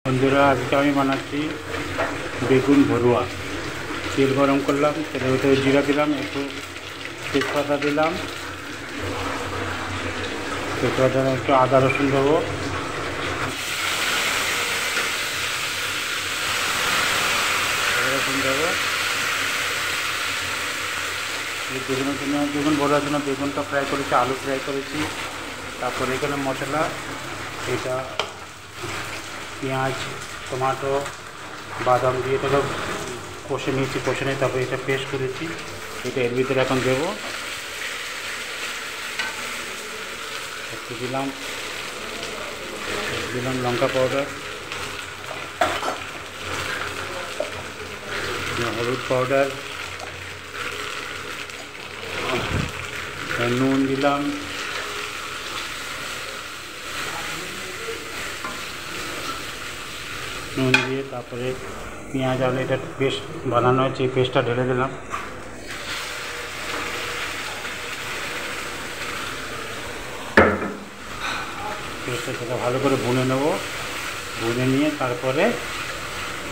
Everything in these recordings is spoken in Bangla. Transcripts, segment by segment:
বন্ধুরা, আজকে আমি বানাচ্ছি বেগুন ভরুয়া। তেল গরম করলাম, তেলের ভিতরে জিরা দিলাম, একটু তেজপাতা দিলাম, তেজপাতা একটু আদা রসুন দেবো, বেগুনের জন্য বেগুন ভরার জন্য বেগুনটা ফ্রাই করেছি, আলু ফ্রাই করেছি। তারপরে এখানে মশলা, এটা পেঁয়াজ, টমেটো, বাদাম দিয়ে এটাকে কষে নিয়েছি, কষে নিয়ে তারপরে এটা পেস্ট করেছি, এটা এর ভিতরে এখন দেবো। একটু দিলাম লঙ্কা পাউডার, হলুদ পাউডার, নুন দিলাম, নুন দিয়ে তারপরে পেঁয়াজ আলু এটা পেস্ট বানানো হয়েছে, এই পেস্টটা ঢেলে দিলাম। পেস্টটা সেটা ভালো করে ভুনে নেব, ভুনে নিয়ে তারপরে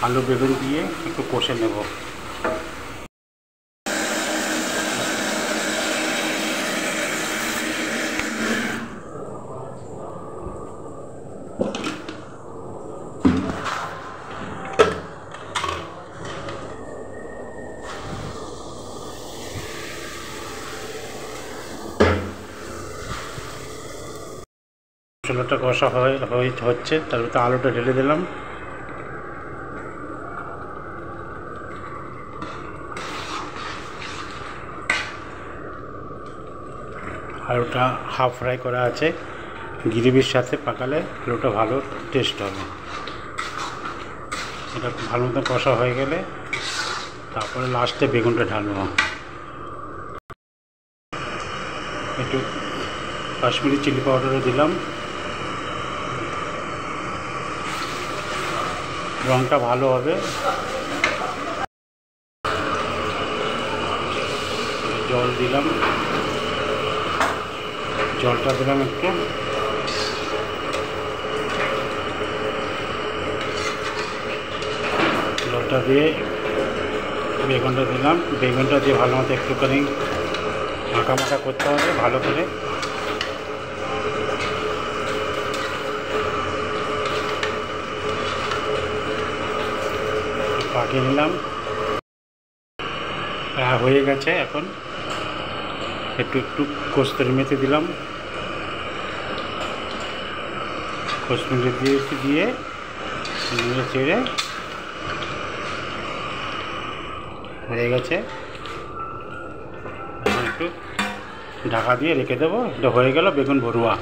আলু বেগুন দিয়ে একটু কষে নেব। মশলাটা কষা হচ্ছে, তার ভিতরে আলুটা ঢেলে দিলাম। আলুটা হাফ ফ্রাই করা আছে, গ্রেভির সাথে পাকালে আলুটা ভালো টেস্ট হবে। এটা ভালো মতো কষা হয়ে গেলে তারপরে লাস্টে বেগুনটা ঢালবো। একটু কাশ্মীরি চিলি পাউডারও দিলাম, রঙটা ভালো হবে। জল দিলাম, জলটা দিলাম একটু, জলটা দিয়ে বেগুনটা দিলাম, বেগুনটা দিয়ে ভালো মতো একটুখানি মাখা করতে হবে ভালো করে। পাকিয়ে নিলাম, হয়ে গেছে। এখন একটু কস্তুরি মেথি দিলাম, কস্তুরি দিয়ে নেড়ে চেড়ে হয়ে গেছে। একটু ঢাকা দিয়ে রেখে দেবো, এটা হয়ে গেল বেগুন ভরুয়া।